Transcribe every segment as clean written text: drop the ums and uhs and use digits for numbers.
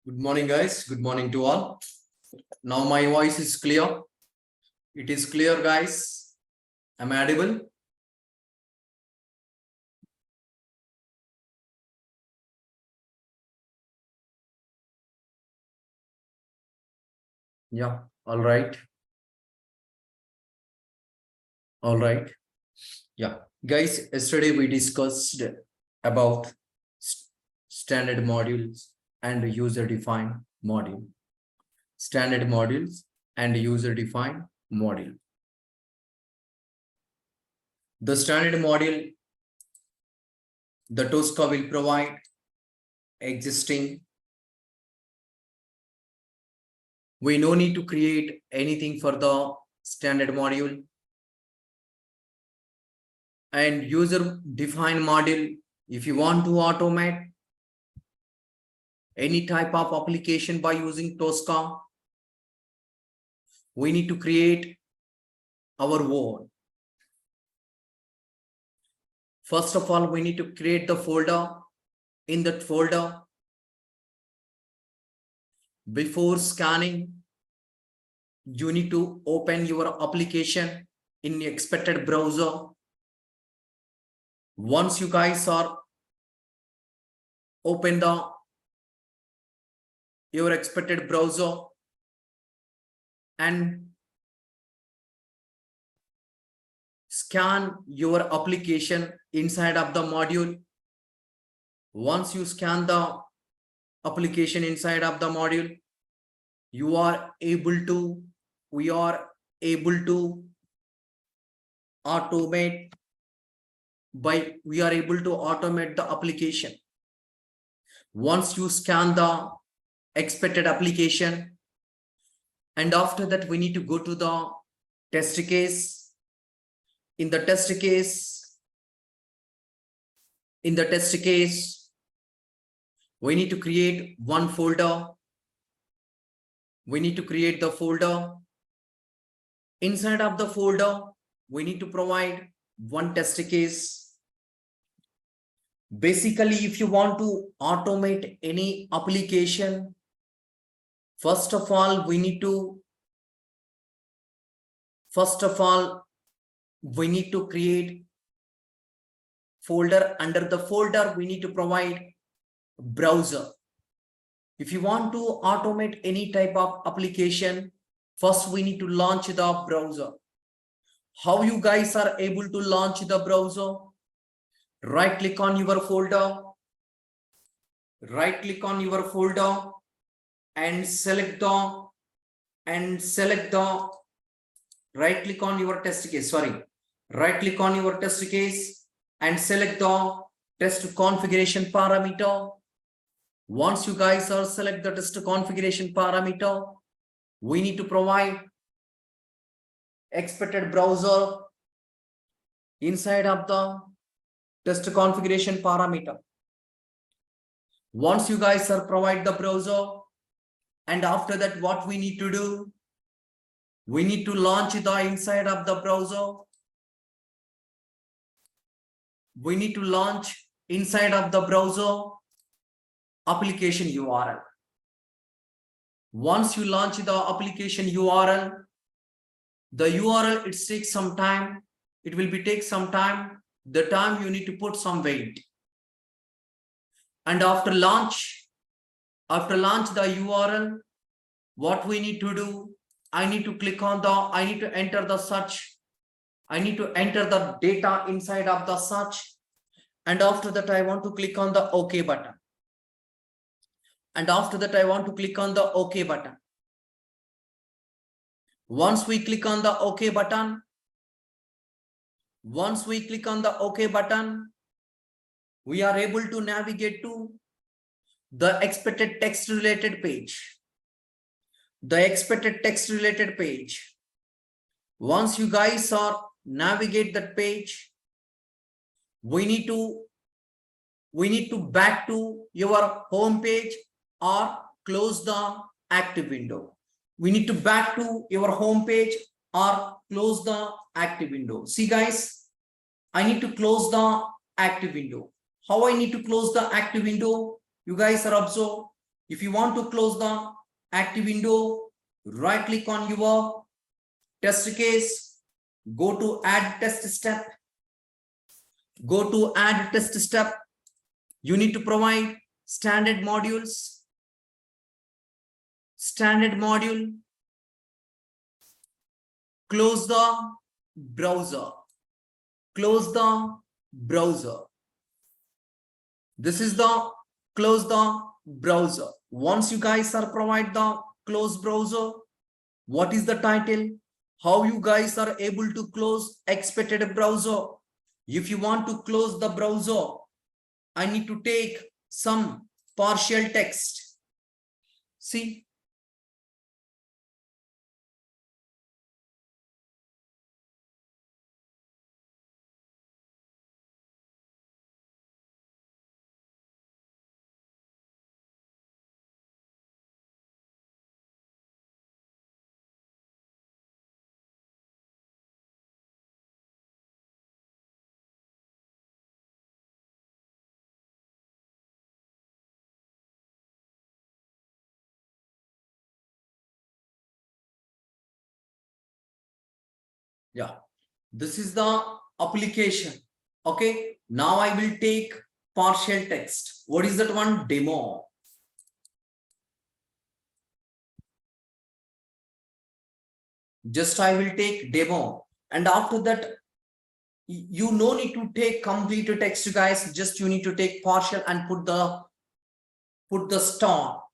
Good morning, guys. Good morning to all. Now my voice is clear. It is clear, guys. Am I audible? Yeah. All right. All right. Yeah. Guys, yesterday we discussed about standard modules and user-defined module. Standard modules and user-defined module. The standard module, the Tosca will provide existing. We no need to create anything for the standard module. And user-defined module, if you want to automate any type of application by using Tosca, we need to create our own. First of all, we need to create the folder. In that folder, before scanning, you need to open your application in the expected browser. Once you guys are open your expected browser and scan your application inside of the module. Once you scan the application inside of the module, we are able to automate the application. Once you scan the expected application, and after that we need to go to the test case. In the test case, we need to create one folder. We need to create the folder. Inside of the folder, we need to provide one test case. Basically, if you want to automate any application, first of all, we need to create folder. Under the folder, we need to provide browser. If you want to automate any type of application, first we need to launch the browser. How you guys are able to launch the browser? Right click on your folder. And select right click on your test case. Right click on your test case and select the test configuration parameter. Once you guys are select the test configuration parameter, we need to provide expected browser inside of the test configuration parameter. Once you guys are provide the browser, and after that, what we need to do? We need to launch the inside of the browser. We need to launch inside of the browser application URL. Once you launch the application URL, the URL, it takes some time. It will take some time. The time you need to put some wait. And after launch the URL, what we need to do? I need to enter the search. I need to enter the data inside of the search. And after that, I want to click on the OK button. Once we click on the OK button, we are able to navigate to the expected text related page. Once you guys are navigate that page, we need to back to your home page or close the active window. We need to back to your home page or close the active window. See guys, I need to close the active window. How I need to close the active window? You guys are observe. If you want to close the active window, right click on your test case, go to add test step, go to add test step. You need to provide standard modules, standard module, close the browser, close the browser. This is the close the browser. Once you guys are provide the close browser, what is the title? How you guys are able to close expected browser? If you want to close the browser, I need to take some partial text. See, yeah, this is the application. Okay, now I will take partial text. What is that one? Demo. Just I will take demo, and after that you no need to take complete text, guys. Just you need to take partial and put the star.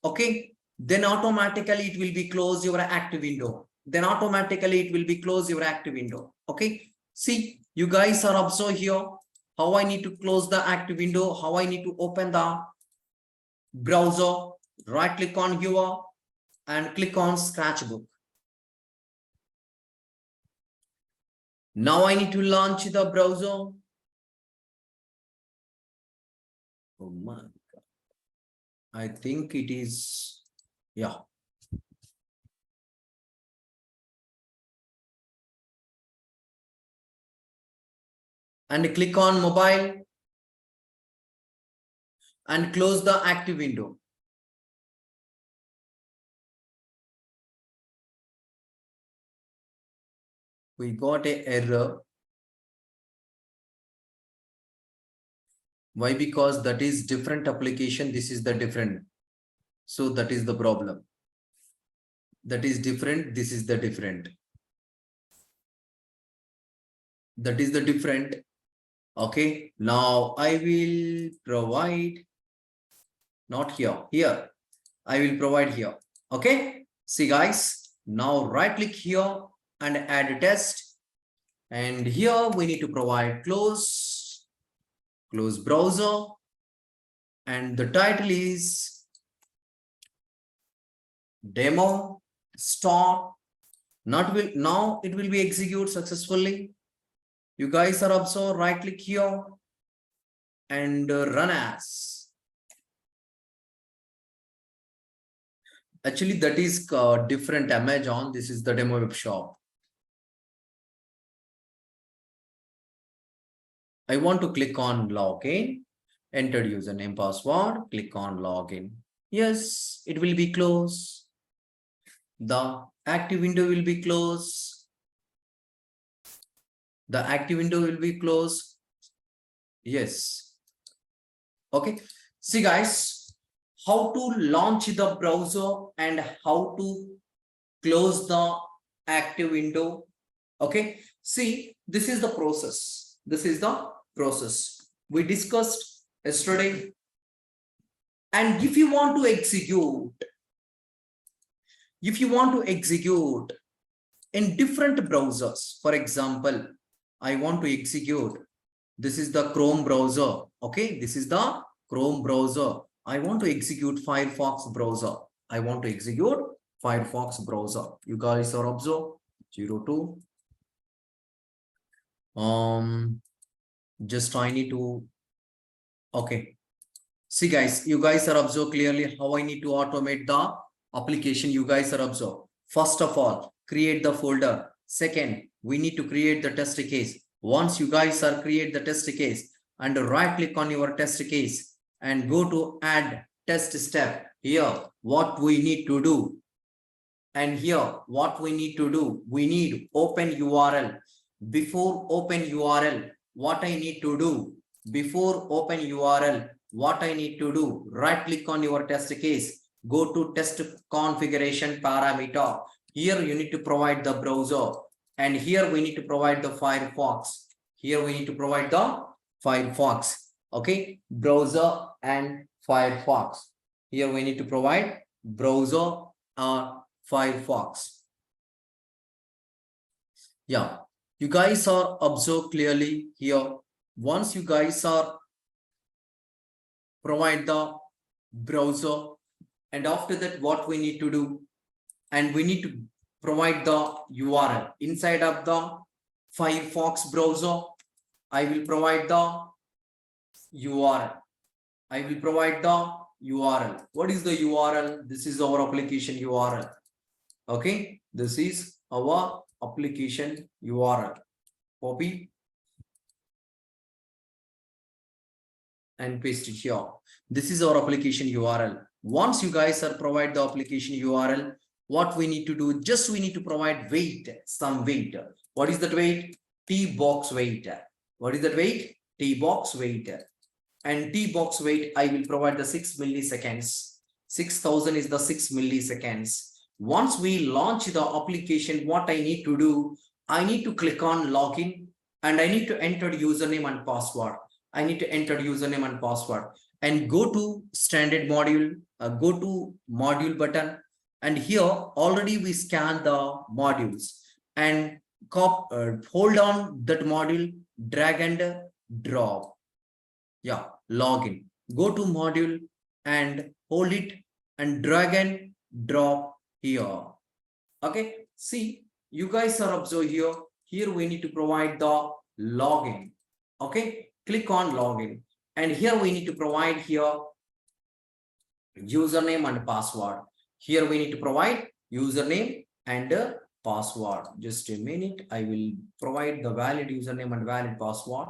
Okay, then automatically it will be close your active window. Then automatically it will be close your active window. Okay, see, you guys are observe here how I need to close the active window, how I need to open the browser. Right click on here and click on Scratchbook. Now I need to launch the browser. Oh my God. I think it is, yeah. And click on mobile and close the active window. We got an error. Why? Because that is different application. This is the different. So that is the problem. That is different. This is the different. That is the different. Okay. Now I will provide, not here, here. I will provide here. Okay. See guys, now right click here and add test. And here we need to provide close browser. And the title is demo start. Now it will be executed successfully. You guys are observed, right click here and run as. Actually, that is different Amazon. This is the demo web shop. I want to click on login, enter username, password, click on login. Yes, it will be closed. The active window will be closed. The active window will be closed. Yes. Okay. See guys, how to launch the browser and how to close the active window. Okay. See, this is the process. This is the process we discussed yesterday. And if you want to execute, in different browsers, for example, I want to execute, this is the Chrome browser. Okay, this is the Chrome browser. I want to execute Firefox browser. I want to execute Firefox browser. You guys are observe 02. Just I need to, okay. See guys, you guys are observe clearly how I need to automate the application. You guys are observe. First of all, create the folder. Second, we need to create the test case. Once you guys are create the test case and right click on your test case and go to add test step. Here, what we need to do. And here, what we need to do, we need open URL. Before open URL, what I need to do? Before open URL, what I need to do? Right click on your test case, go to test configuration parameter. Here you need to provide the browser, and here we need to provide the Firefox. Here we need to provide the Firefox. Okay, browser and Firefox. Here we need to provide browser Firefox. Yeah, you guys are observe clearly here. Once you guys are provide the browser, and after that what we need to do, and we need to provide the URL inside of the Firefox browser. I will provide the URL. I will provide the URL. What is the URL? This is our application URL. Okay, this is our application URL. Copy and paste it here. This is our application URL. Once you guys are provide the application URL, what we need to do, just we need to provide weight, some weight. What is that weight? T box weight. What is that weight? T box weight. And T box weight, I will provide the 6 milliseconds. 6000 is the 6 milliseconds. Once we launch the application, what I need to do, I need to click on login, and I need to enter username and password. I need to enter username and password, and go to standard module, go to module button, and here already we scan the modules, and hold on that module, drag and drop. Yeah, login. Go to module and hold it and drag and drop here. Okay, see, you guys are observing here. Here we need to provide the login. Okay, click on login, and here we need to provide here username and password. Here we need to provide username and password. Just a minute, I will provide the valid username and valid password.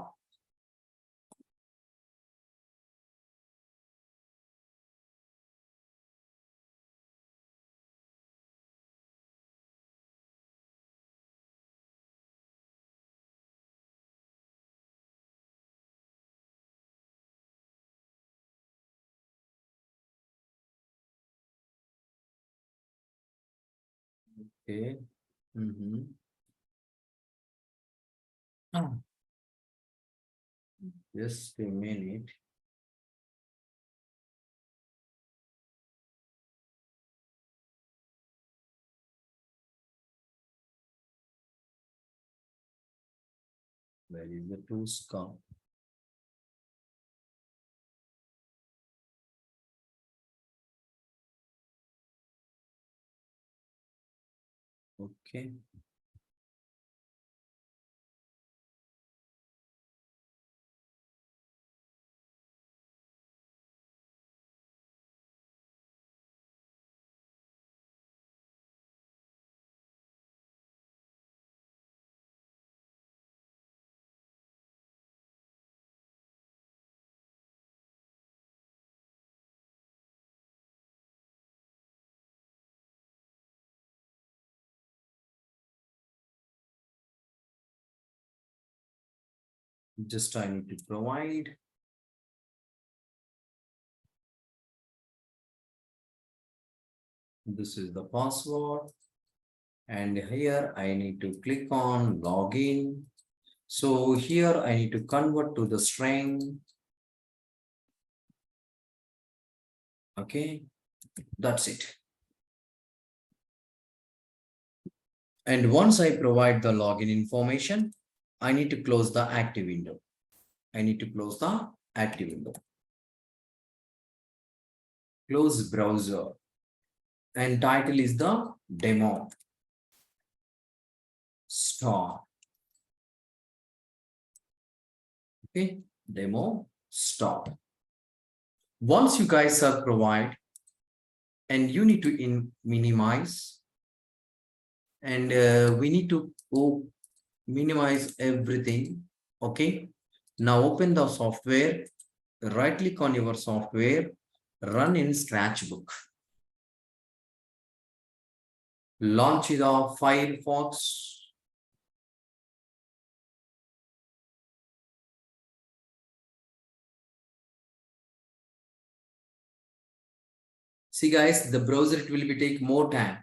Okay. Just a minute. Where is the Tosca? Okay. Just I need to provide. This is the password. And here I need to click on login. So here I need to convert to the string. Okay, that's it. And once I provide the login information, I need to close the active window. I need to close the active window. Close browser. And title is the demo. Start. Okay, demo stop. Once you guys are provide, and you need to minimize, and we need to minimize everything. Okay, now open the software, right click on your software, run in Scratchbook. Launch the Firefox. See guys, the browser, it will be take more time.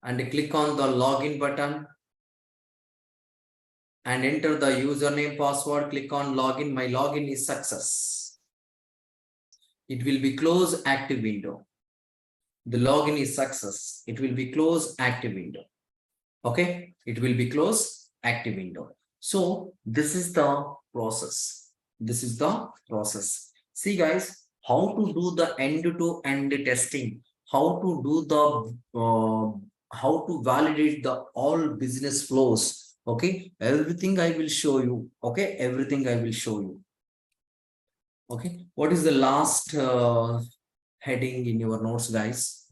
And click on the login button and enter the username password. Click on login. My login is success. It will be close active window. The login is success. It will be close active window. Okay, it will be close active window. So this is the process. This is the process. See guys, how to do the end-to-end testing, how to do the how to validate the all business flows. Okay, everything I will show you. Okay, everything I will show you. Okay, what is the last heading in your notes, guys?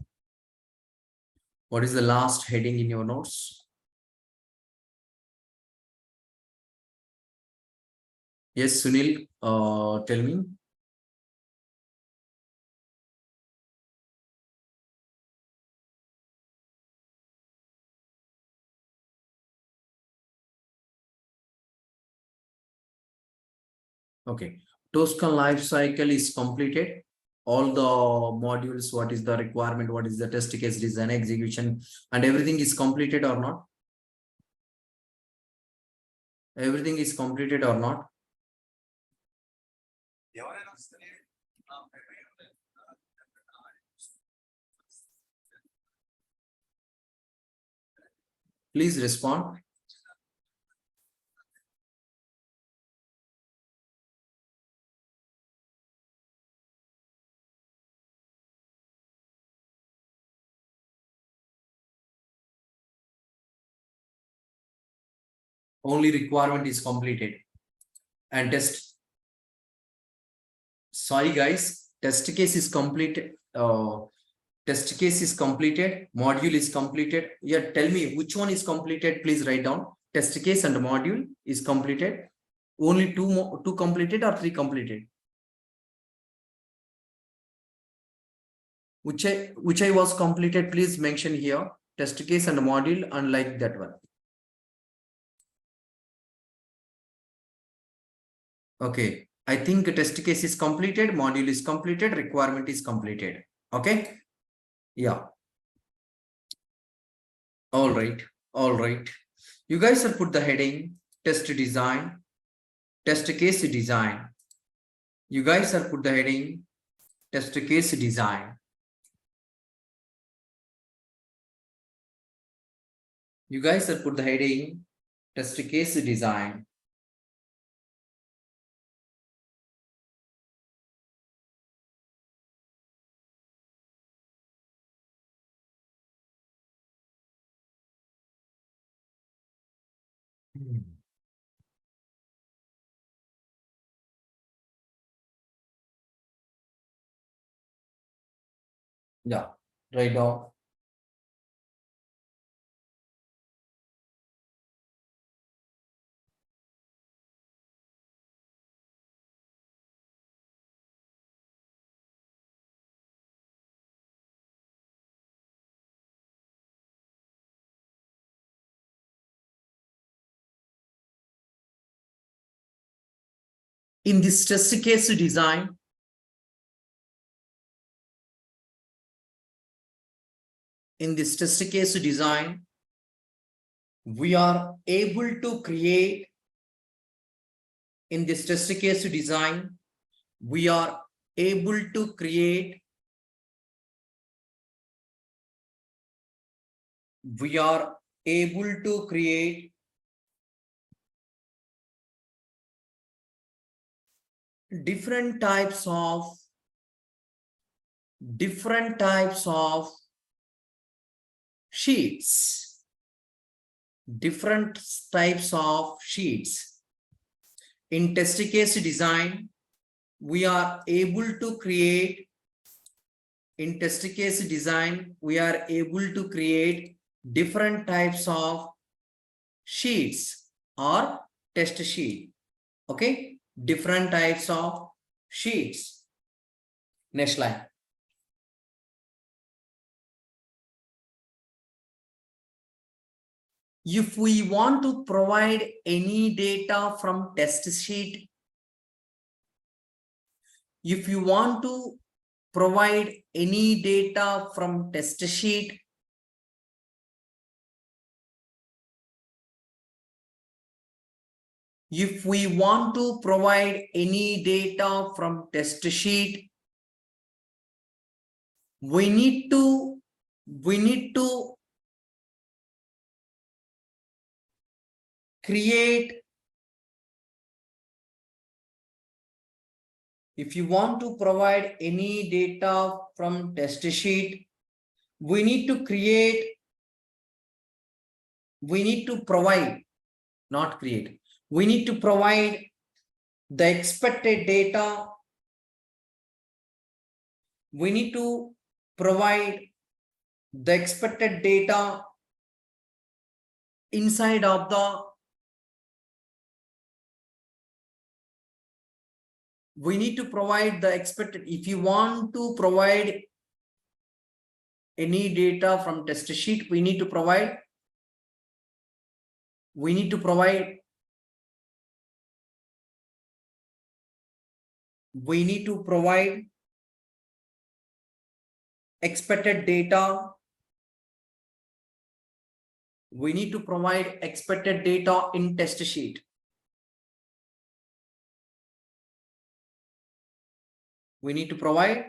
What is the last heading in your notes? Yes, Sunil, tell me. Okay, Tosca life cycle is completed. All the modules, what is the requirement, what is the test case design, execution, and everything is completed or not? Everything is completed or not? Please respond. Only requirement is completed and test. Sorry guys, test case is completed. Test case is completed, module is completed. Yeah, tell me which one is completed. Please write down. Test case and module is completed. Only two completed or three completed? Which I was completed, please mention here. Test case and module, unlike that one. Okay, I think test case is completed, module is completed, requirement is completed. Okay, yeah. All right, all right. You guys have put the heading test design, test case design. You guys have put the heading test case design. You guys have put the heading test case design. Yeah, right now. In this test case design, we are able to create, in this test case design, we are able to create, different types of sheets, different types of sheets. In test case design, we are able to create, in test case design, we are able to create different types of sheets or test sheet. Okay, different types of sheets. Next line. If we want to provide any data from test sheet, if you want to provide any data from test sheet, if we want to provide any data from test sheet, we need to create, if you want to provide any data from test sheet, we need to create, we need to provide, not create, we need to provide the expected data. We need to provide the expected data inside of the, we need to provide the expected, if you want to provide any data from test sheet, we need to provide expected data. We need to provide expected data in test sheet. We need to provide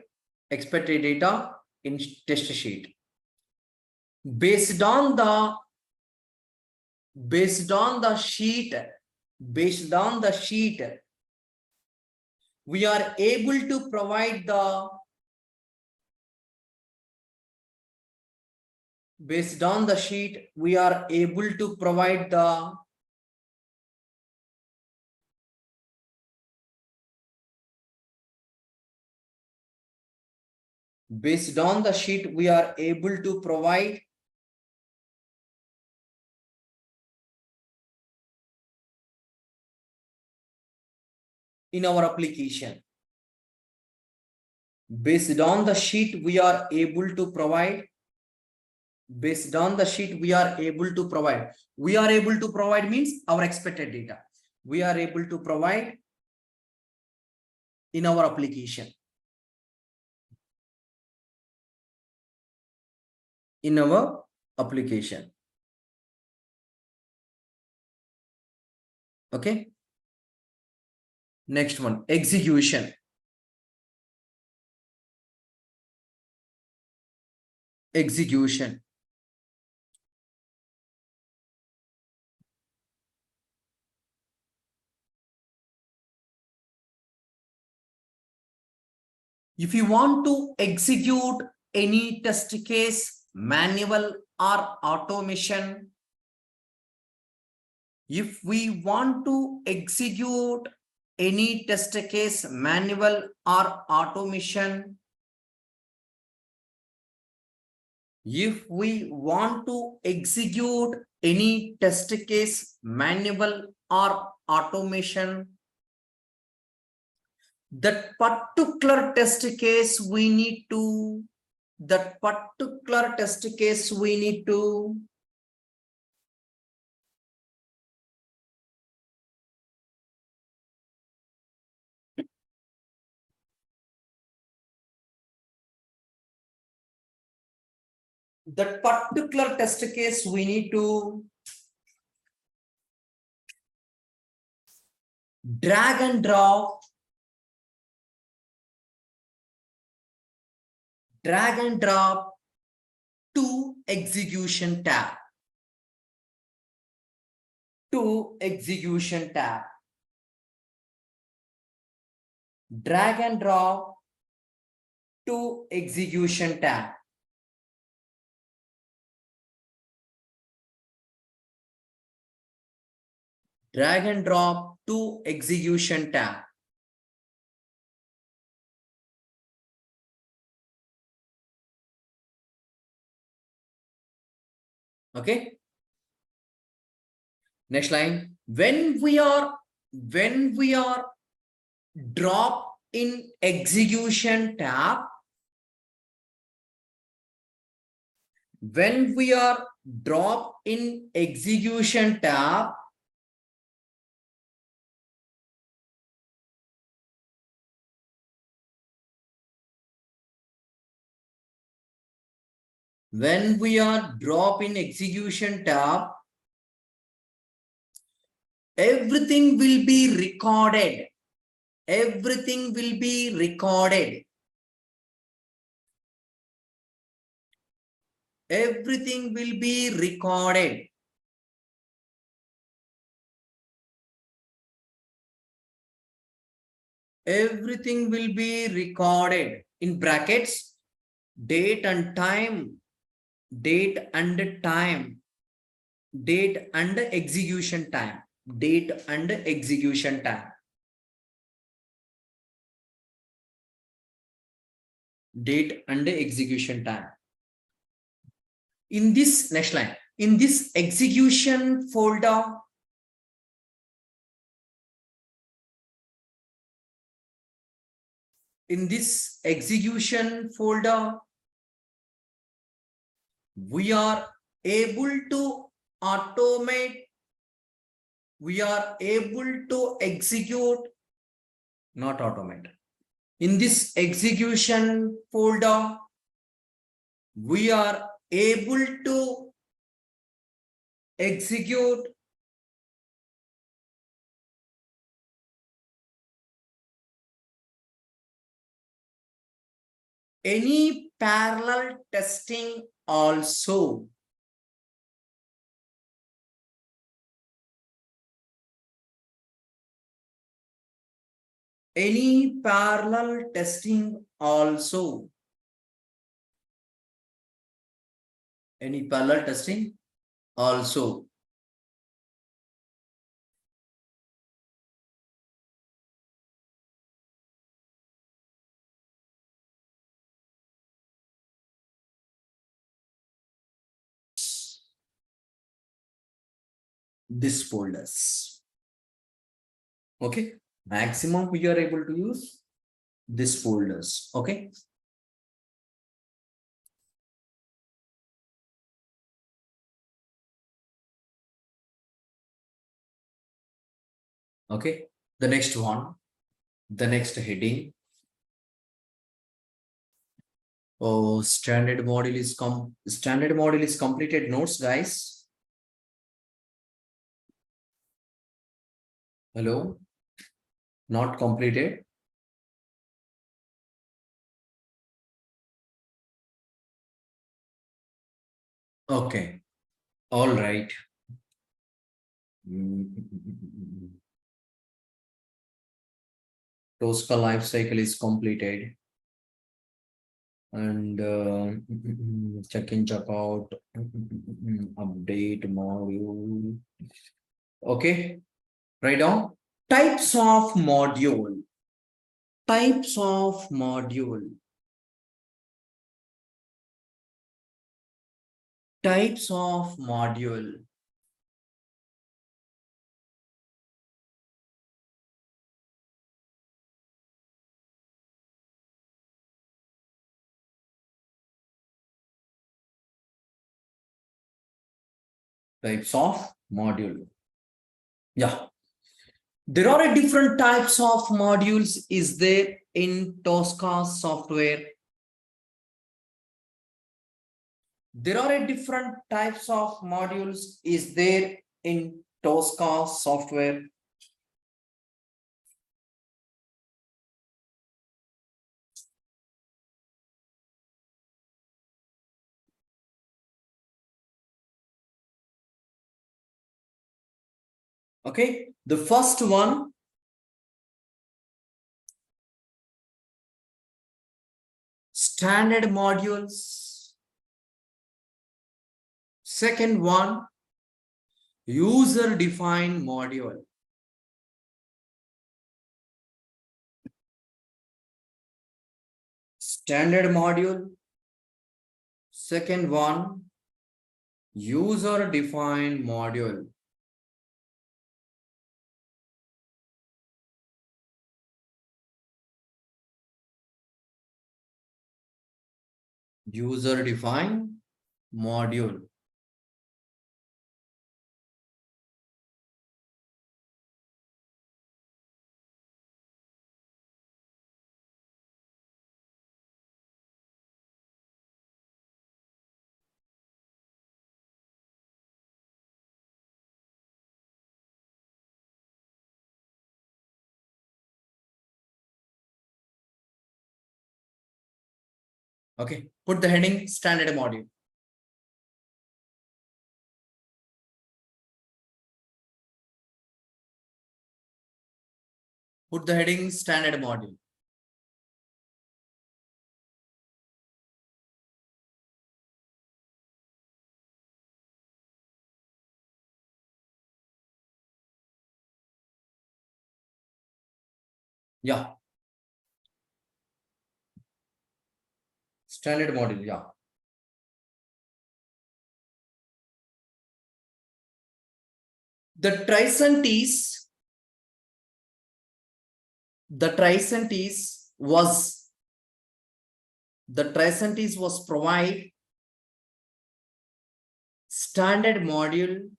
expected data in test sheet. Based on the sheet, we are able to provide the, based on the sheet, we are able to provide the based on the sheet, we are able to provide in our application. Based on the sheet, we are able to provide. Based on the sheet, we are able to provide. We are able to provide means our expected data. We are able to provide in our application. In our application. Okay. Next one, execution. Execution. If you want to execute any test case, manual or automation, if we want to execute any test case, manual or automation, if we want to execute any test case, manual or automation, that particular test case we need to, that particular test case we need to that particular test case we need to drag and drop to execution tab. To execution tab. Drag and drop to execution tab. Drag and drop to execution tab. Okay. Next line. When we are drop in execution tab, when we are drop in execution tab, when we are drop in execution tab, everything will be recorded. Everything will be recorded. Everything will be recorded. Everything will be recorded in brackets, date and time, date and time, date and execution time, date and execution time, date and execution time. In this next line, in this execution folder, in this execution folder, we are able to automate, we are able to execute, not automate. In this execution folder, we are able to execute any parallel testing also. Any parallel testing also. Any parallel testing also. This folders. Okay. Maximum we are able to use this folders. Okay. Okay. The next one, the next heading. Oh, standard model is completed notes, guys. Hello, not completed. Okay, all right. Tosca life cycle is completed. And check-in, check-out, update module. Okay, write down types of module. Types of module. Types of module. Types of module. Yeah. There are different types of modules is there in Tosca software. There are different types of modules is there in Tosca software. Okay, the first one, standard modules. Second one, user defined module. Standard module. Second one, user defined module. User defined module. Okay, put the heading standard module. Put the heading standard module. Yeah. Standard module, yeah. The tricentennies, the tricentennies was provide standard module.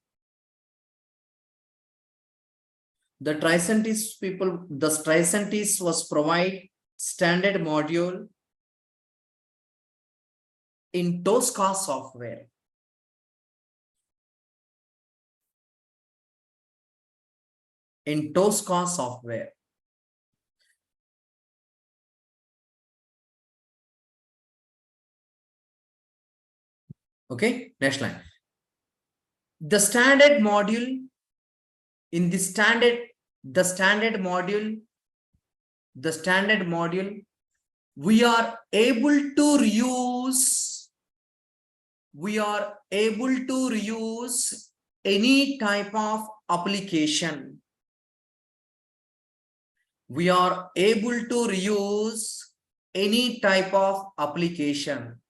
The tricentennies was provide standard module in Tosca software. In Tosca software. Okay, next line. The standard module in the standard module, we are able to reuse any type of application. We are able to reuse any type of application.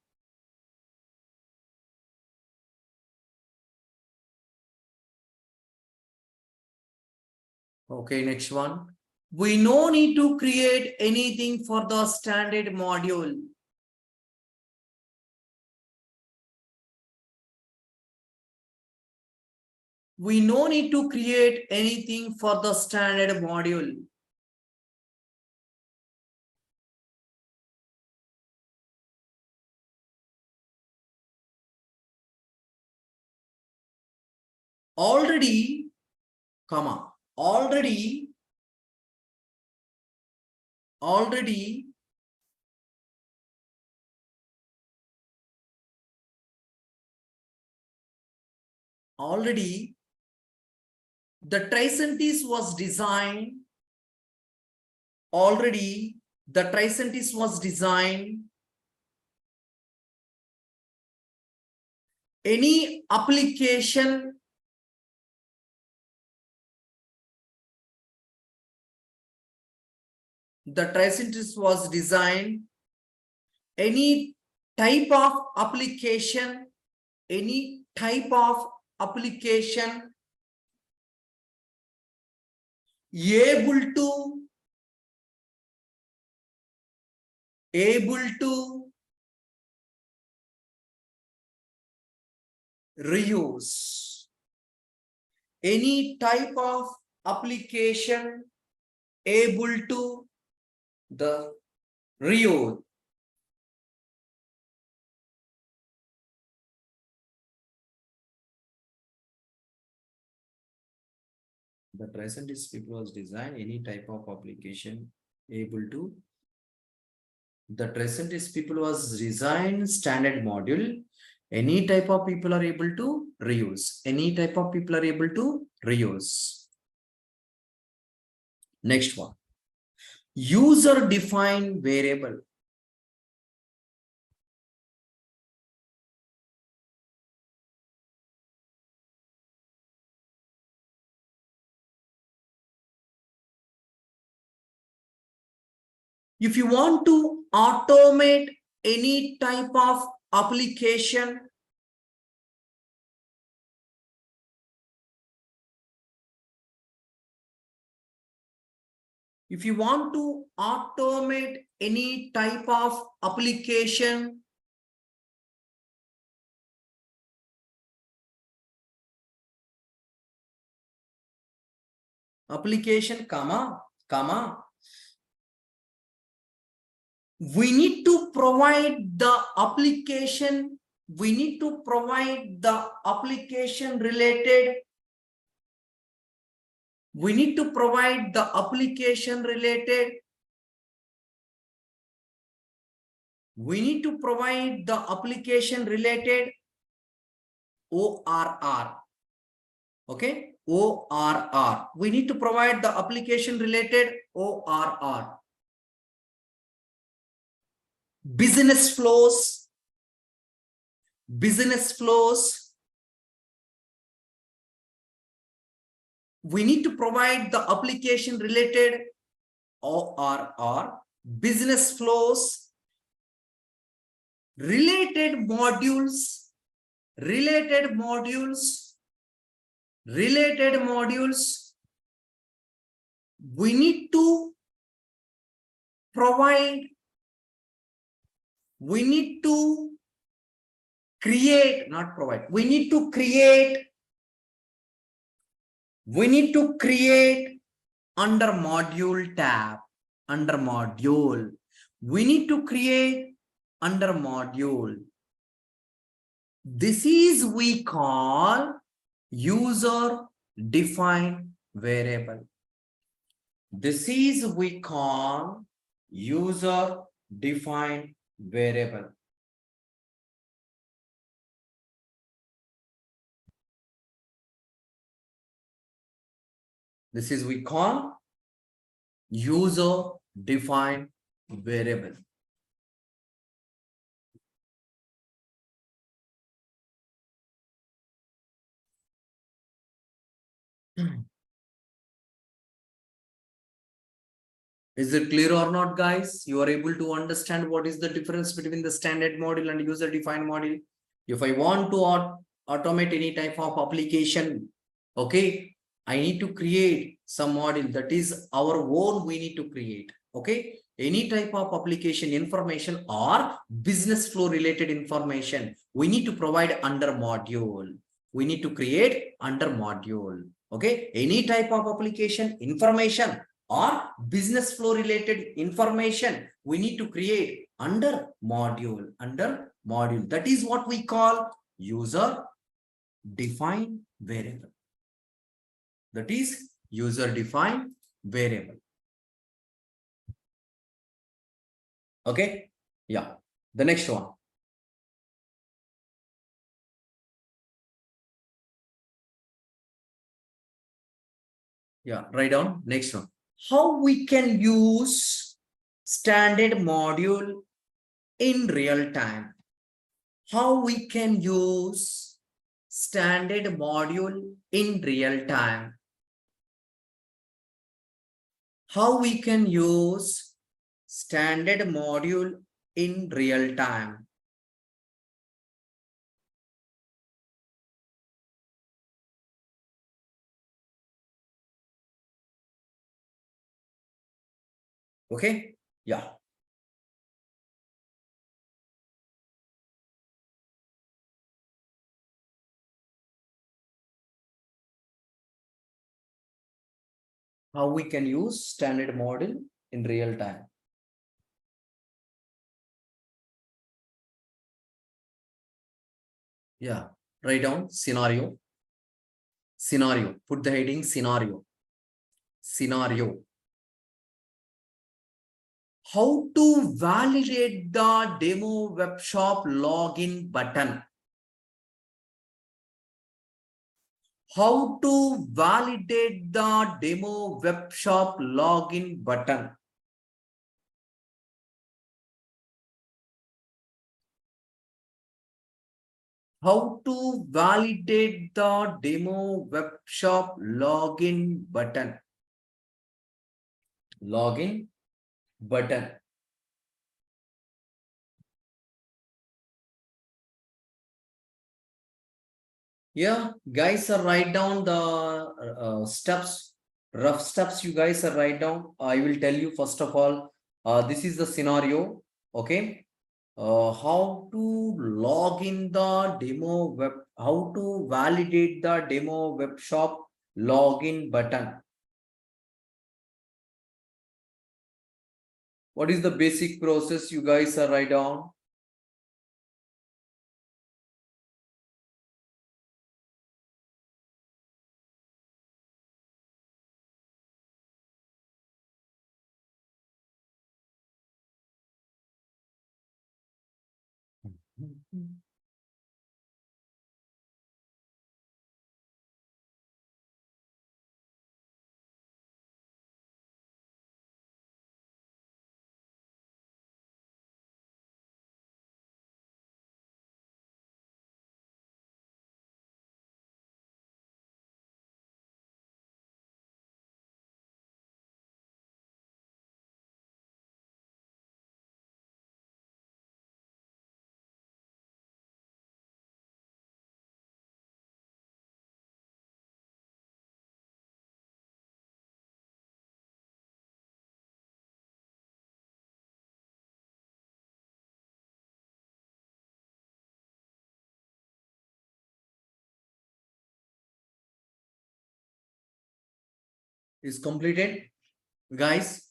Okay, next one. We no need to create anything for the standard module. We no need to create anything for the standard module. Already, comma, already the tricentennies was designed. Already the tricentennies was designed. Any application the tricentennies was designed, any type of application, able to reuse. Any type of application able to the reuse. The present is people was designed any type of application able to. The present is people was designed standard module. Any type of people are able to reuse. Any type of people are able to reuse. Next one. User defined variable. If you want to automate any type of application, if you want to automate any type of application, application, comma. We need to provide the application. We need to provide the application related. We need to provide the application related. We need to provide the application related ORR. Okay, ORR. We need to provide the application related ORR. Business flows. Business flows. We need to provide the application related ORR. Business flows. Related modules. Related modules. Related modules. We need to provide. We need to create, not provide. We need to create. We need to create under module tab. Under module. We need to create under module. This is we call user defined variable. This is we call user defined variable. This is we call user defined variable. Is it clear or not, guys? You are able to understand what is the difference between the standard module and user defined module. If I want to automate any type of application, okay, I need to create some module that is our own. We need to create, okay, any type of application information or business flow related information. We need to provide under module. We need to create under module. Okay, any type of application information or business flow related information we need to create under module. Under module. That is what we call user defined variable. That is user defined variable. Okay, yeah. The next one. Yeah, write down next one. How we can use standard module in real time. How we can use standard module in real time. How we can use standard module in real time. Okay, yeah. How we can use standard model in real time. Yeah, write down scenario. Scenario. Put the heading scenario. Scenario. How to validate the demo web shop login button. How to validate the demo web shop login button. How to validate the demo web shop login button. Login button. Yeah, guys, write down the steps, rough steps. You guys write down. I will tell you first of all. This is the scenario. Okay. How to log in the demo web. How to validate the demo web shop login button. What is the basic process you guys are write down? Is completed, guys?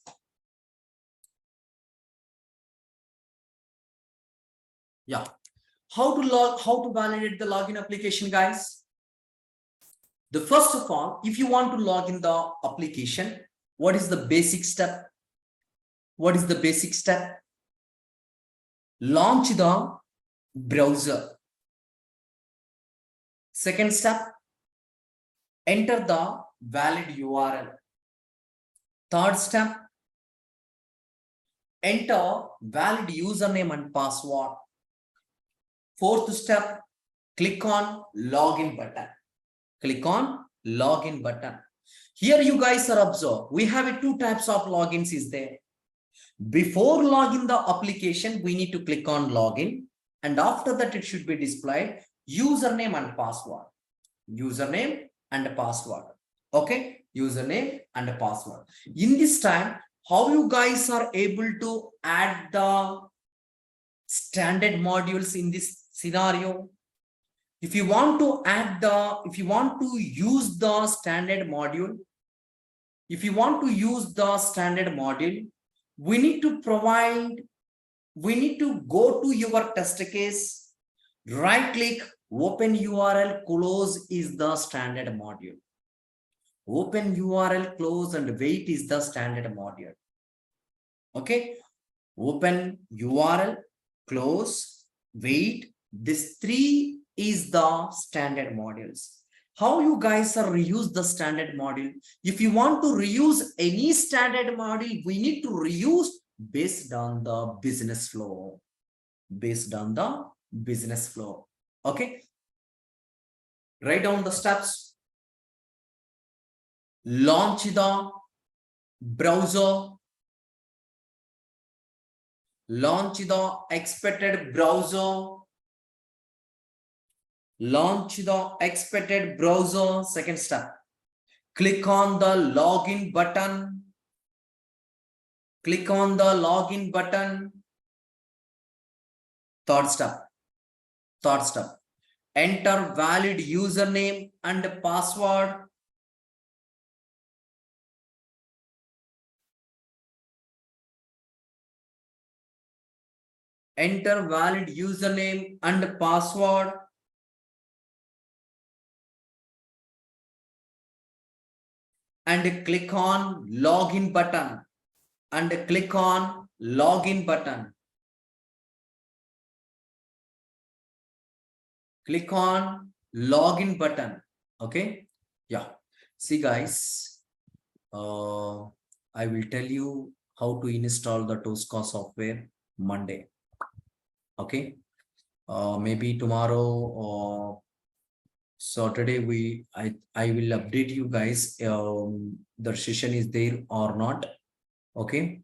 Yeah. How to validate the login application, guys? The first of all, if you want to log in the application, what is the basic step? What is the basic step? Launch the browser. Second step, enter the valid URL. Third step, enter valid username and password. Fourth step, click on login button. Click on login button. Here you guys are observe, we have two types of logins is there. Before login the application, we need to click on login, and after that it should be displayed username and password. Username and password. Okay, username and password. In this time, how you guys are able to add the standard modules in this scenario? If you want to add if you want to use the standard module, we need to go to your test case, right click, open URL, close is the standard module. Open URL, close and wait is the standard module. Okay, open URL, close, wait, this three is the standard modules. How you guys are reuse the standard module? If you want to reuse any standard module, we need to reuse based on the business flow. Based on the business flow. Okay. Write down the steps. Launch the browser. Launch the expected browser. Launch the expected browser. Second step, click on the login button. Click on the login button. Third step, enter valid username and password. Enter valid username and password. And click on login button. And click on login button. Click on login button. Okay. Yeah. See guys, I will tell you how to install the Tosca software Monday. Okay. Maybe tomorrow or Saturday I will update you guys the session is there or not. Okay.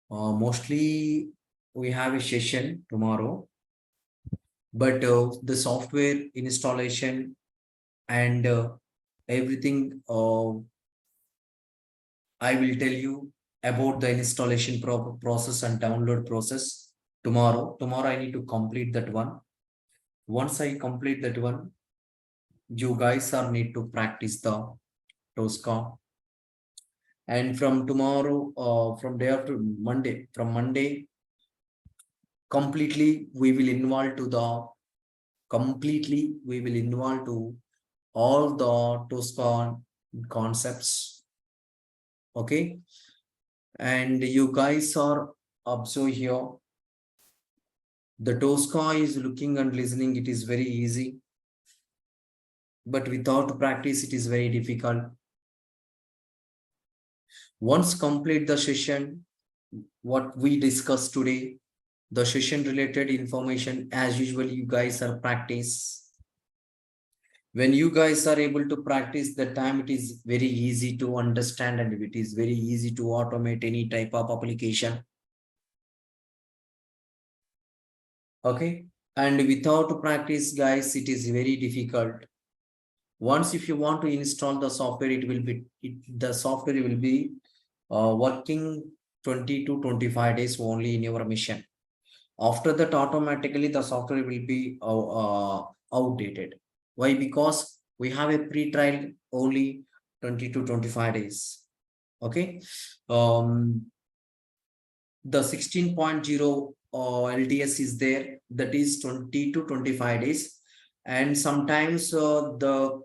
Mostly we have a session tomorrow, but the software installation and everything I will tell you about the installation process and download process tomorrow. Tomorrow I need to complete that one. Once I complete that one, you guys are need to practice the Tosca. And from tomorrow, from day after Monday, from Monday, completely we will involve to the all the Tosca concepts. Okay, and you guys are observe here. The Tosca is looking and listening, it is very easy, but without practice it is very difficult. Once complete the session, what we discussed today, the session related information, as usual, you guys are practice. When you guys are able to practice, the time it is very easy to understand and it is very easy to automate any type of application. Okay, and without practice, guys, it is very difficult. Once if you want to install the software, the software will be working 20 to 25 days only in your machine. After that, automatically the software will be outdated. Why? Because we have a pre-trial only 20 to 25 days. Okay, the 16.0 LTS is there, that is 20 to 25 days, and sometimes the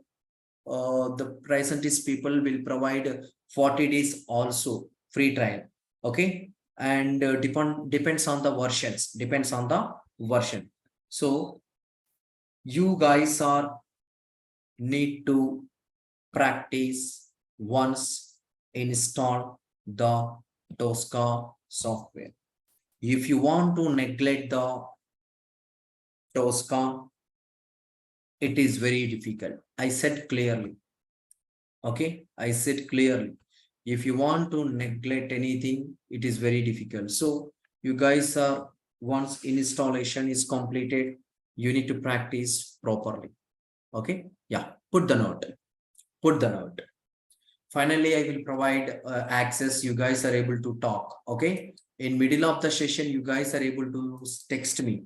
presentist people will provide 40 days also free trial. Okay, and depends on the version. So you guys are need to practice once install the Tosca software. If you want to neglect the Tosca, it is very difficult. I said clearly. Okay, I said clearly. If you want to neglect anything, it is very difficult. So you guys are, once installation is completed, you need to practice properly. Okay, yeah, put the note. Finally, I will provide access. You guys are able to talk. Okay, in middle of the session, you guys are able to text me.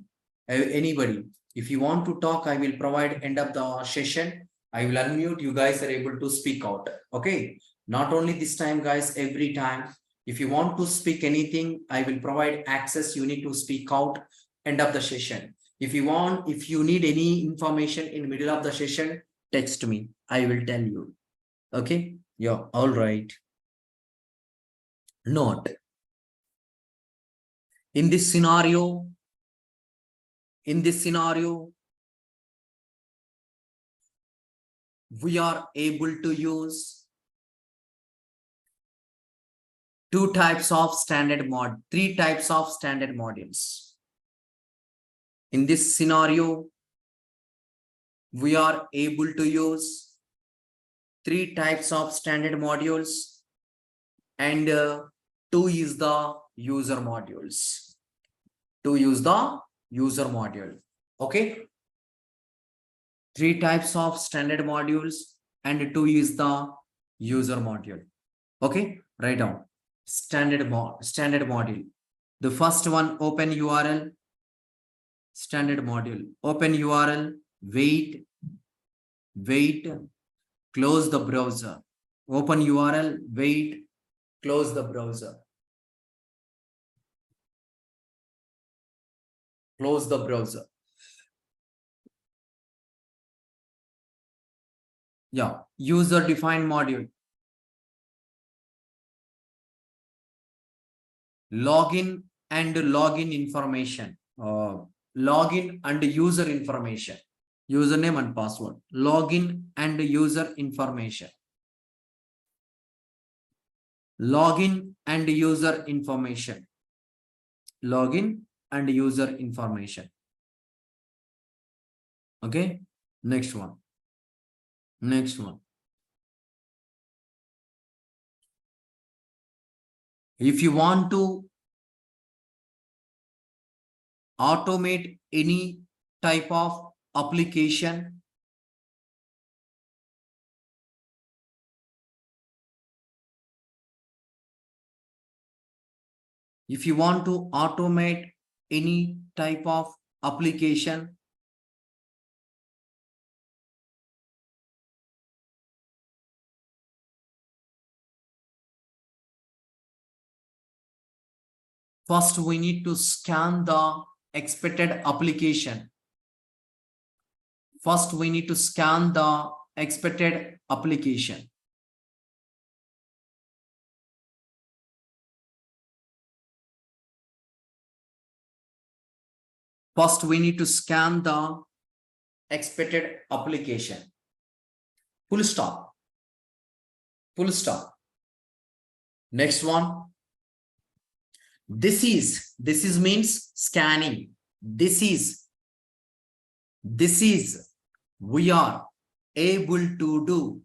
Anybody, if you want to talk, I will provide end of the session. I will unmute. You guys are able to speak out. Okay, not only this time, guys, every time. If you want to speak anything, I will provide access. You need to speak out end of the session. If you need any information in middle of the session, text me. I will tell you. Okay, yeah, all right. Note, in this scenario, we are able to use three types of standard modules. In this scenario, we are able to use three types of standard modules, and two is the user modules. Okay, three types of standard modules and two is the user module. Okay, write down standard module. The first one, open URL, standard module. Open URL, wait, close the browser. Open URL, wait, close the browser. Close the browser. Yeah, user defined module. Login and login information. Login and user information. Username and password. Login and user information. Login and user information. Login and user information. Okay, next one. If you want to automate any type of application, First, we need to scan the expected application. First, we need to scan the expected application. First, we need to scan the expected application. Full stop. Full stop. Next one. This is means scanning. This is we are able to do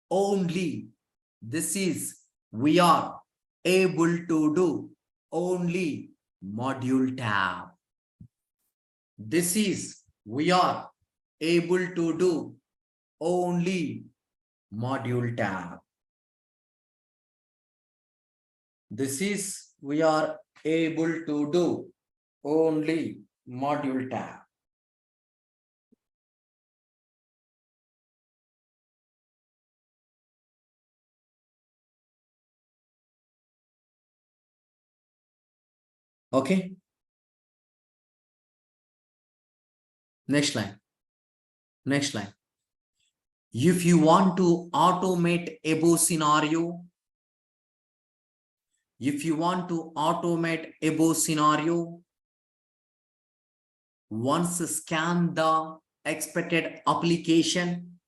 only. This is we are able to do only module tab. This is we are able to do only module tab. This is we are able to do only module tab. Okay. Next line. Next line. If you want to automate above scenario, once scan the expected application.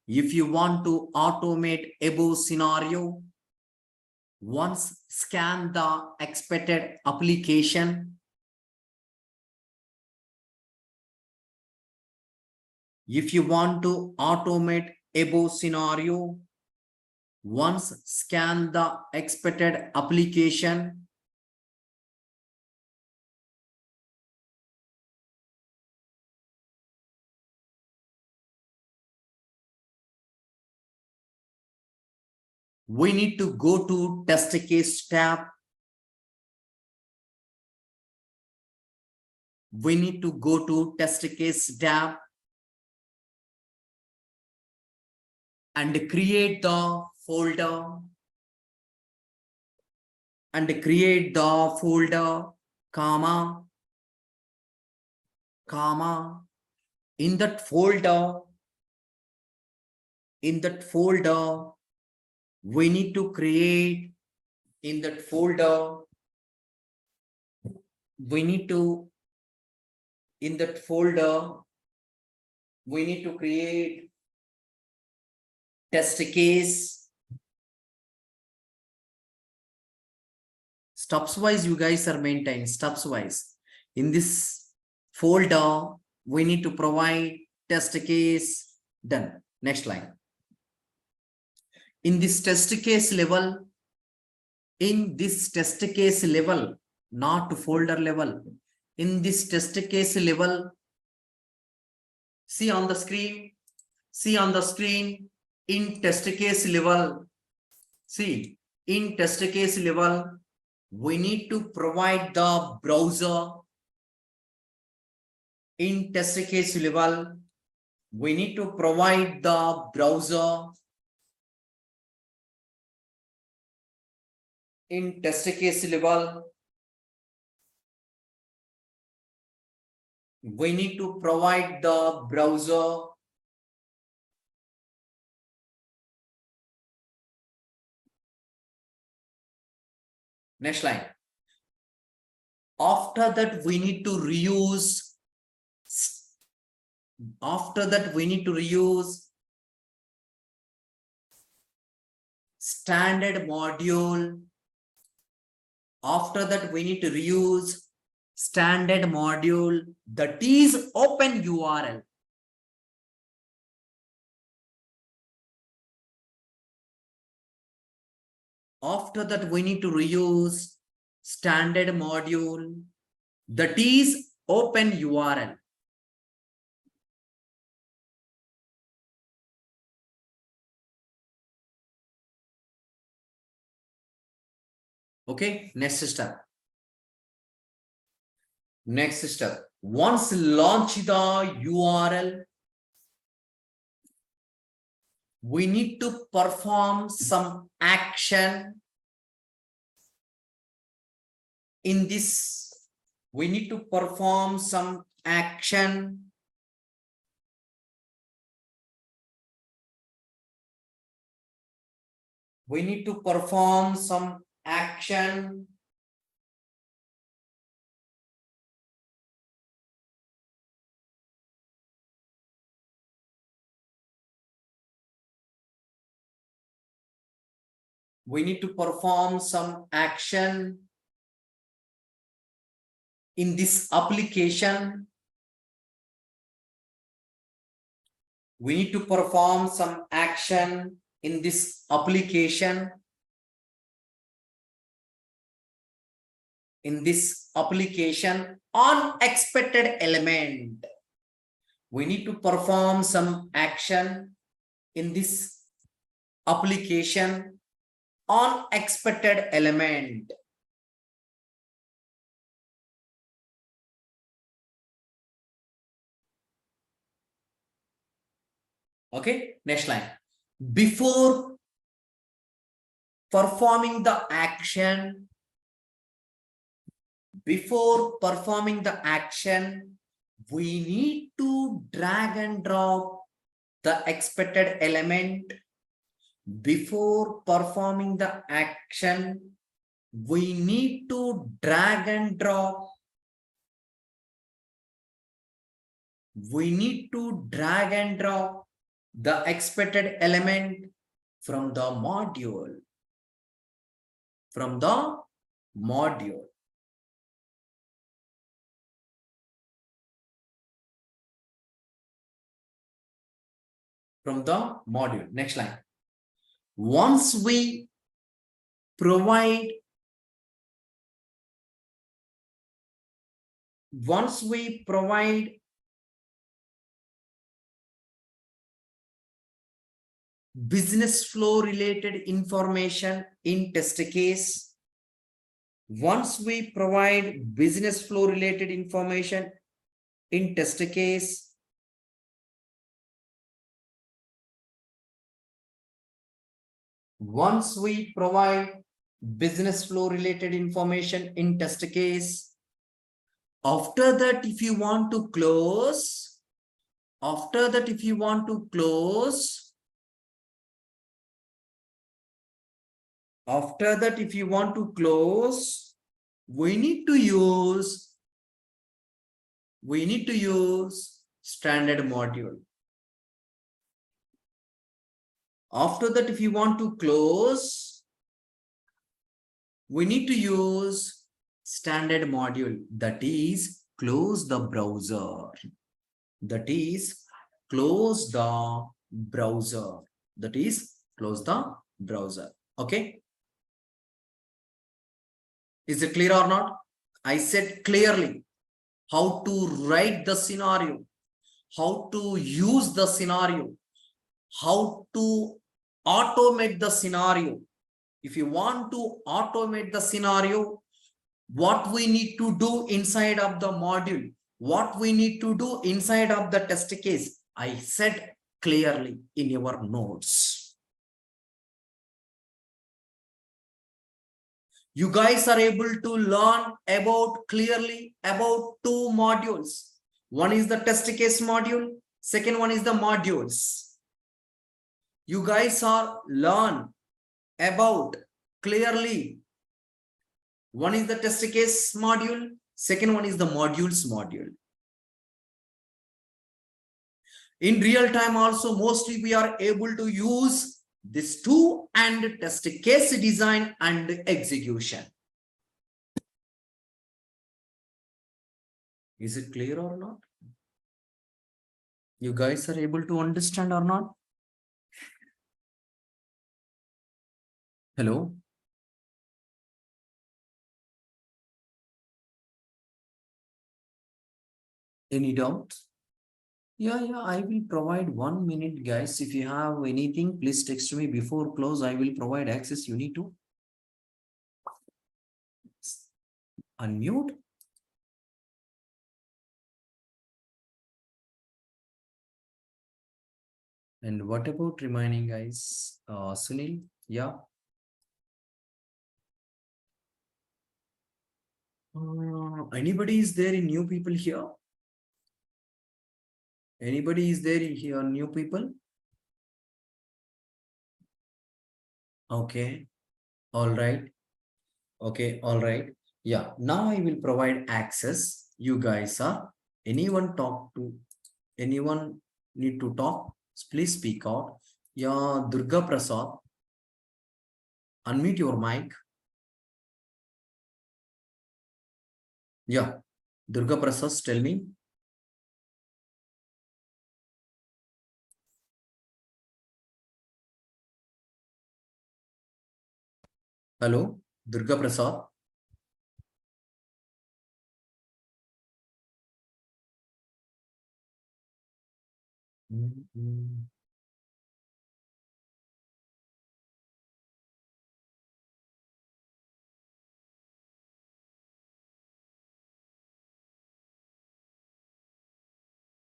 If you want to automate above scenario, once scan the expected application. If you want to automate above scenario, once scan the expected application. We need to go to test case tab. We need to go to test case tab and create the folder. Comma. In that folder, we need to create, create test case. Steps wise, you guys are maintained steps wise. In this folder, we need to provide test case. Done. Next line. In this test case level, not folder level, in this test case level, see on the screen, in test case level, we need to provide the browser. In test case level, we need to provide the browser. In test case level, we need to provide the browser. Next line. After that, we need to reuse. Standard module. After that, we need to reuse standard module that is open URL. After that, we need to reuse standard module that is open URL. Okay, next step. Once launch the URL, we need to perform some action. in this, we need to perform some action. We need to perform some action. We need to perform some action in this application. We need to perform some action in this application. In this application, unexpected element. We need to perform some action in this application, unexpected element. Okay, next line. Before performing the action, we need to drag and drop the expected element. Before performing the action, we need to drag and drop. We need to drag and drop the expected element from the module. From the module. From the module. Next line. Once we provide business flow related information in test case, once we provide business flow related information in test case, once we provide business flow related information in test case, after that, if you want to close, we need to use standard module. After that, if you want to close, we need to use standard module, that is close the browser. That is close the browser. That is close the browser. Okay. Is it clear or not? I said clearly how to write the scenario, how to use the scenario, how to automate the scenario. If you want to automate the scenario, what we need to do inside of the module, what we need to do inside of the test case, I said clearly in your notes. You guys are able to learn clearly about two modules. One is the test case module, second one is the modules. You guys are learn about clearly. One is the test case module, second one is the modules module. In real time also, mostly we are able to use this two and test case design and execution. Is it clear or not? You guys are able to understand or not? Hello? Any doubt? Yeah, I will provide 1 minute, guys. If you have anything, please text me before close. I will provide access. You need to unmute. And what about remaining guys? Sunil? Yeah. Anybody is there in new people here? Anybody is there in here, new people? Okay, all right. Okay, all right. Yeah, now I will provide access. You guys are, anyone need to talk? Please speak out. Yeah, Durga Prasad, unmute your mic. Yeah, Durga Prasad, tell me. Hello, Durga Prasad.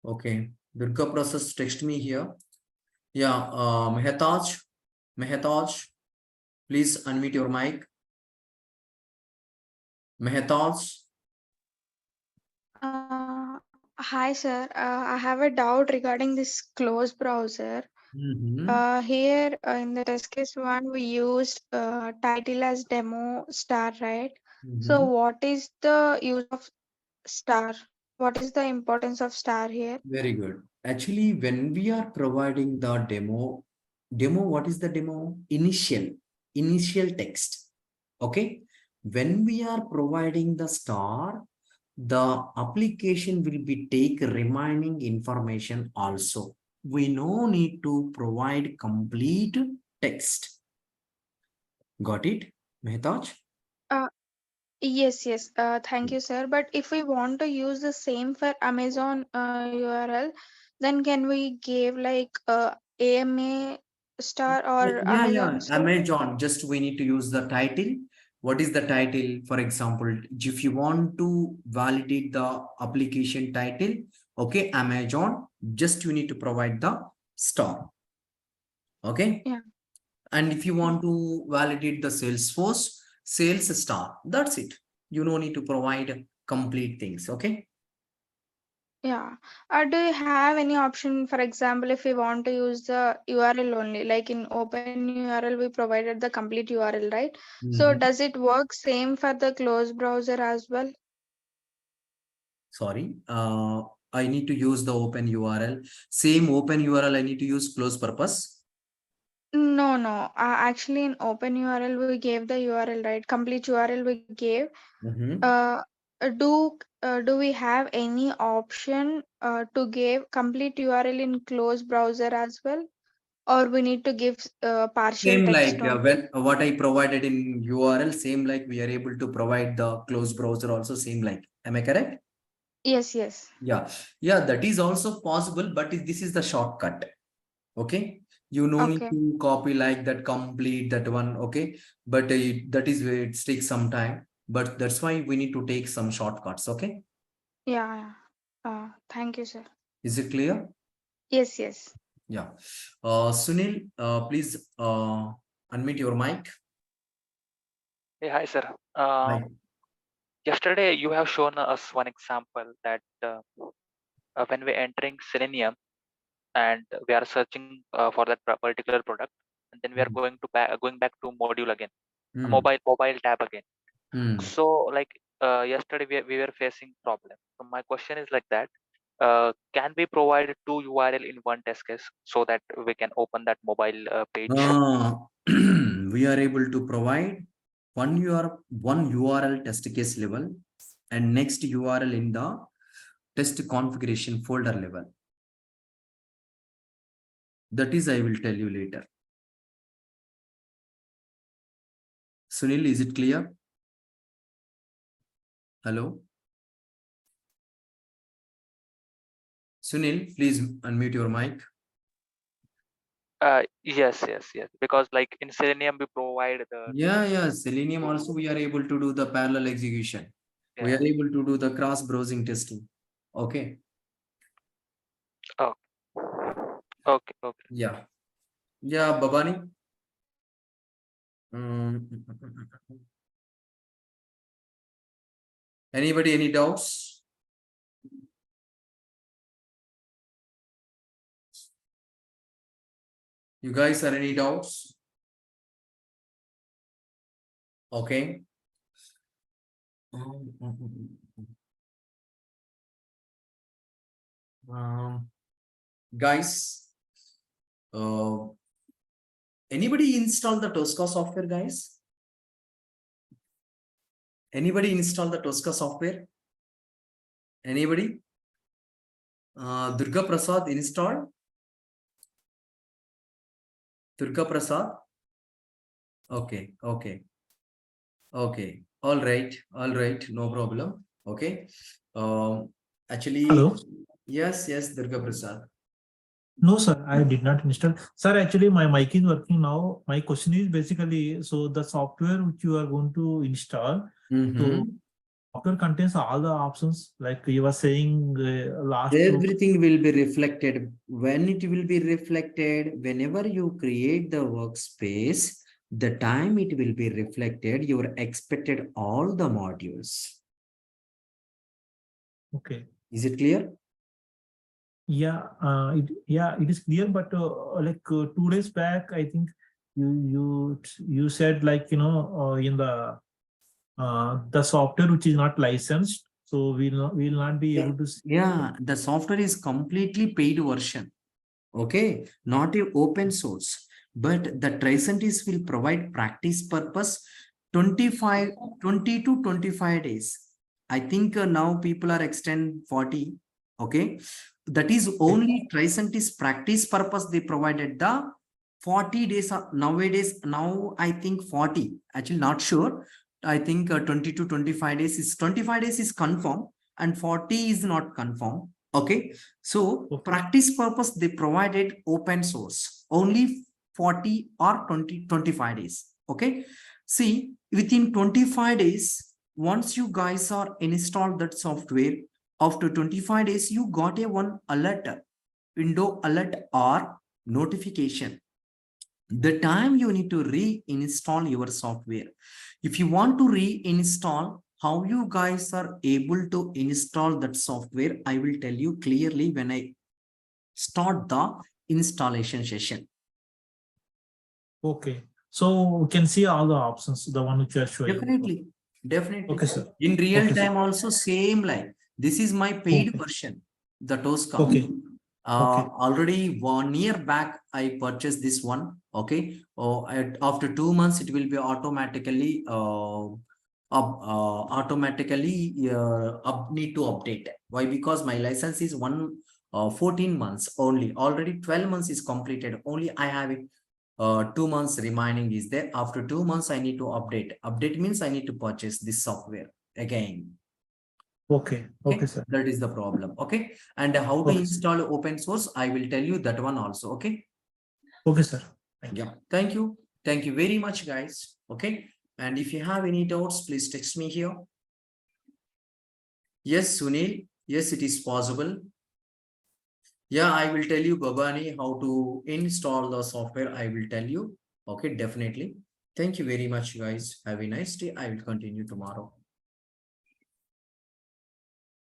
Okay, Durga Prasad, text me here. Yeah, Mehetaj, please unmute your mic. Mehetaj. Hi, sir. I have a doubt regarding this closed browser. Here in the test case one, we used title as demo star, right? So, what is the use of star? What is the importance of star here? Very good. Actually, when we are providing the demo, what is the demo? Initial text. Okay. When we are providing the star, the application will be take remaining information also. We no need to provide complete text. Got it, Mehtaj? Uh, yes. Thank you, sir. But if we want to use the same for Amazon URL, then can we give like AMA star or Yeah, Amazon star? Amazon. Just we need to use the title. What is the title? For example, if you want to validate the application title, okay, Amazon, just you need to provide the star. Okay. Yeah. And if you Yeah. want to validate the Salesforce, sales star. That's it. You don't need to provide complete things. Okay. Yeah. Do you have any option, for example, if we want to use the URL only, like in open URL, we provided the complete URL, right? So does it work same for the closed browser as well? Sorry. I need to use the open URL. Same open URL I need to use close purpose. No. Actually, in open URL, we gave the URL, right? Complete URL we gave. Uh, do we have any option to give complete URL in closed browser as well, or we need to give partial Same text like only? when what I provided in URL, same like we are able to provide the closed browser also same like. Am I correct? Yes. Yeah, that is also possible, but this is the shortcut. Okay, you no need Okay. to copy like that complete that one. Okay, but that is where it takes some time. But that's why we need to take some shortcuts. Okay, Yeah. Thank you, sir. is it clear? Yes. Yeah. Sunil, please unmute your mic. Hey, hi, sir. Hi. Yesterday you have shown us one example that when we're entering Selenium and we are searching for that particular product, and then we are going back to module again, a Hmm. mobile tab again. Hmm. So like yesterday we were facing problem. So my question is like that. Can we provide two URL in one test case so that we can open that mobile page? We are able to provide one URL test case level and next URL in the test configuration folder level. That is, I will tell you later. Sunil, is it clear? Hello? Sunil, please unmute your mic. Yes. Because like in Selenium we provide the Yeah. Selenium two. also we are able to do the parallel execution. We Yeah. are able to do the cross browsing testing. Okay. Oh, okay. Yeah. Yeah, Babani. Anybody, any doubts? You guys are any doubts? Okay. Guys, anybody install the Tosca software, guys? Anybody install the Tosca software? Anybody? Durga Prasad installed? Durga Prasad? Okay, okay. Okay, all right, no problem. Okay. Actually, Hello. yes, Durga Prasad. No, sir, I did not install. Sir, actually, my mic is working now. My question is basically, so the software which you are going to install, so software contains all the options, like you were saying last. Everything will be reflected. When it will be reflected, whenever you create the workspace, the time it will be reflected, you are expected all the modules. Okay. Is it clear? Yeah, it is clear, but like 2 days back, I think you said, like, in the software which is not licensed, so we'll not be able to see. Yeah, the software is completely paid version. Okay, not a open source, but the Tricentis will provide practice purpose 20 to 25 days. I think now people are extend 40. Okay, that is only Tricentis practice purpose. They provided the 40 days. Nowadays, now I think 40. Actually, not sure. I think 20 to 25 days is 25 days is confirmed and 40 is not confirmed. Okay, so practice purpose they provided open source only 40 or 25 days. Okay, see, within 25 days, once you guys are installed that software, after 25 days you got a one alert, window alert or notification. The time you need to reinstall your software. If you want to reinstall, how you guys are able to install that software, I will tell you clearly when I start the installation session. Okay, so we can see all the options, the one which you are showing. Definitely. Okay, sir. In real Okay, time sir. also same like this is my paid version, the Tosca. Okay. Already 1 year back I purchased this one. Okay, after 2 months it will be automatically need to update. Why? Because my license is 14 months only. Already 12 months is completed. Only I have it 2 months remaining is there. After 2 months I need to update. Update means I need to purchase this software again. Okay, sir. That is the problem. Okay, and how to install open source, I will tell you that one also. Okay, sir. Thank you very much, guys. Okay, and if you have any doubts, please text me here. Yes, Sunil, yes, it is possible. Yeah, I will tell you, Babani, how to install the software. I will tell you. Okay, definitely. Thank you very much, guys. Have a nice day. I will continue tomorrow.